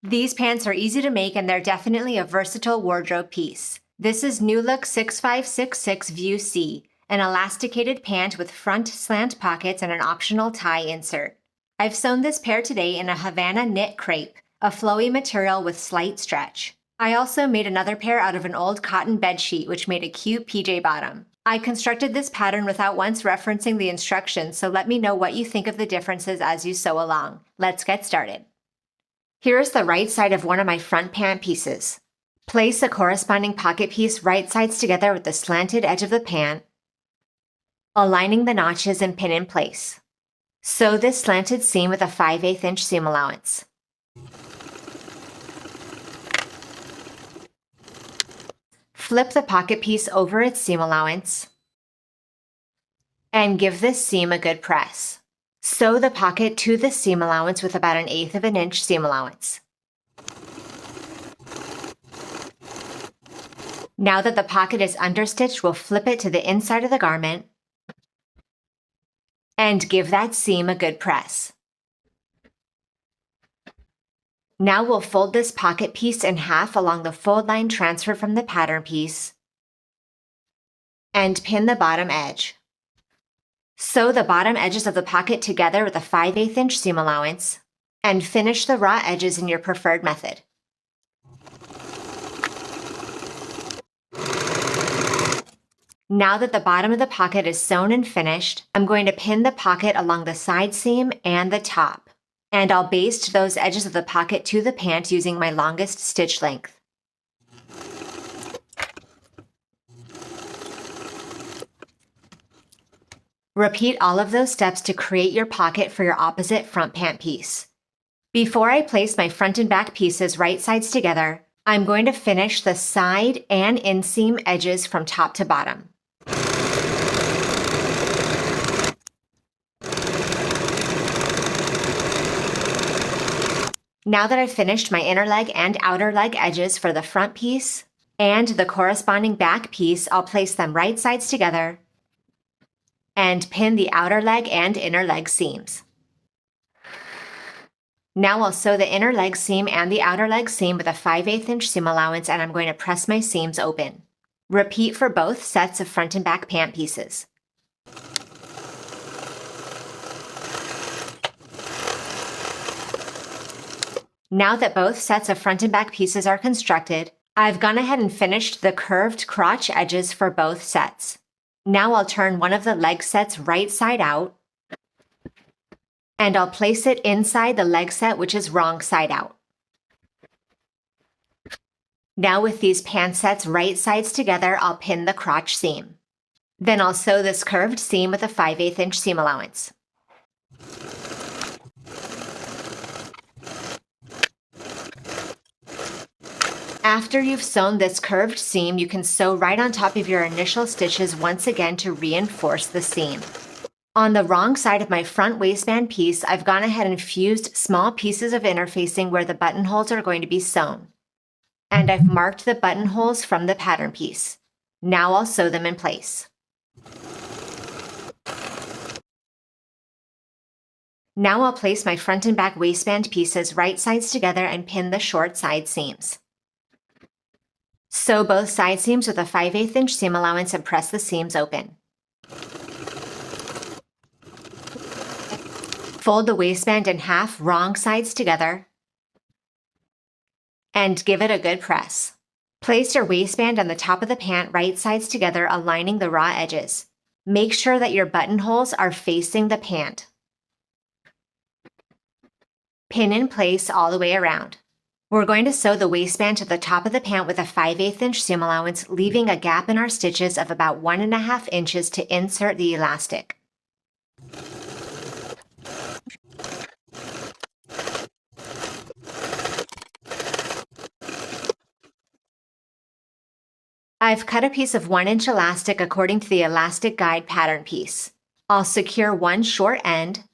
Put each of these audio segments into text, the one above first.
These pants are easy to make and they're definitely a versatile wardrobe piece. This is New Look 6566 View C, an elasticated pant with front slant pockets and an optional tie insert. I've sewn this pair today in a Havana knit crepe, a flowy material with slight stretch. I also made another pair out of an old cotton bedsheet which made a cute PJ bottom. I constructed this pattern without once referencing the instructions, so let me know what you think of the differences as you sew along. Let's get started. Here is the right side of one of my front pant pieces. Place a corresponding pocket piece right sides together with the slanted edge of the pant, aligning the notches and pin in place. Sew this slanted seam with a 5/8 inch seam allowance. Flip the pocket piece over its seam allowance and give this seam a good press. Sew the pocket to the seam allowance with about 1/8 of an inch seam allowance. Now that the pocket is understitched, we'll flip it to the inside of the garment and give that seam a good press. Now we'll fold this pocket piece in half along the fold line transferred from the pattern piece and pin the bottom edge. Sew the bottom edges of the pocket together with a 5/8 inch seam allowance and finish the raw edges in your preferred method. Now that the bottom of the pocket is sewn and finished, I'm going to pin the pocket along the side seam and the top, and I'll baste those edges of the pocket to the pant using my longest stitch length. Repeat all of those steps to create your pocket for your opposite front pant piece. Before I place my front and back pieces right sides together, I'm going to finish the side and inseam edges from top to bottom. Now that I've finished my inner leg and outer leg edges for the front piece and the corresponding back piece, I'll place them right sides together and pin the outer leg and inner leg seams. Now I'll sew the inner leg seam and the outer leg seam with a 5/8 inch seam allowance, and I'm going to press my seams open. Repeat for both sets of front and back pant pieces. Now that both sets of front and back pieces are constructed, I've gone ahead and finished the curved crotch edges for both sets. Now I'll turn one of the leg sets right side out, and I'll place it inside the leg set which is wrong side out. Now with these pant sets right sides together, I'll pin the crotch seam. Then I'll sew this curved seam with a 5/8 inch seam allowance. After you've sewn this curved seam, you can sew right on top of your initial stitches once again to reinforce the seam. On the wrong side of my front waistband piece, I've gone ahead and fused small pieces of interfacing where the buttonholes are going to be sewn. And I've marked the buttonholes from the pattern piece. Now I'll sew them in place. Now I'll place my front and back waistband pieces right sides together and pin the short side seams. Sew both side seams with a 5/8 inch seam allowance and press the seams open. Fold the waistband in half, wrong sides together, and give it a good press. Place your waistband on the top of the pant right sides together, aligning the raw edges. Make sure that your buttonholes are facing the pant. Pin in place all the way around. We're going to sew the waistband to the top of the pant with a 5/8 inch seam allowance, leaving a gap in our stitches of about 1.5 inches to insert the elastic. I've cut a piece of 1 inch elastic according to the elastic guide pattern piece. I'll secure one short end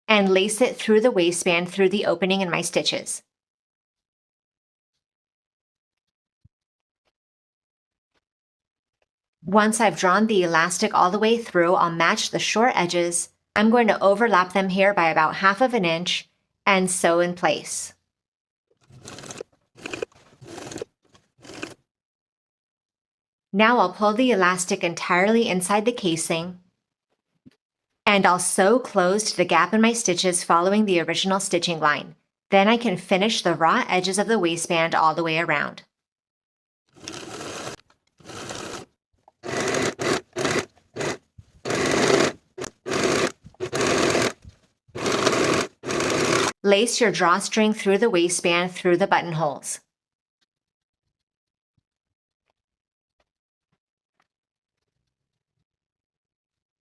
and lace it through the waistband through the opening in my stitches. Once I've drawn the elastic all the way through, I'll match the short edges. I'm going to overlap them here by about 1/2 inch and sew in place. Now I'll pull the elastic entirely inside the casing, and I'll sew closed the gap in my stitches following the original stitching line. Then I can finish the raw edges of the waistband all the way around. Lace your drawstring through the waistband through the buttonholes.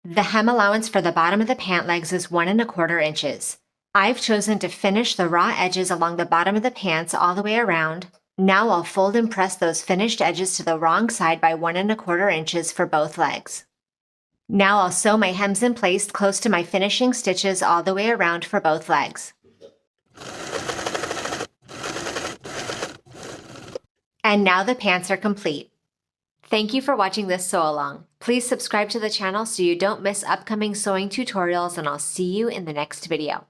The hem allowance for the bottom of the pant legs is 1 1/4 inches. I've chosen to finish the raw edges along the bottom of the pants all the way around. Now I'll fold and press those finished edges to the wrong side by 1 1/4 inches for both legs. Now I'll sew my hems in place close to my finishing stitches all the way around for both legs. And now the pants are complete. Thank you for watching this sew along. Please subscribe to the channel so you don't miss upcoming sewing tutorials, and I'll see you in the next video.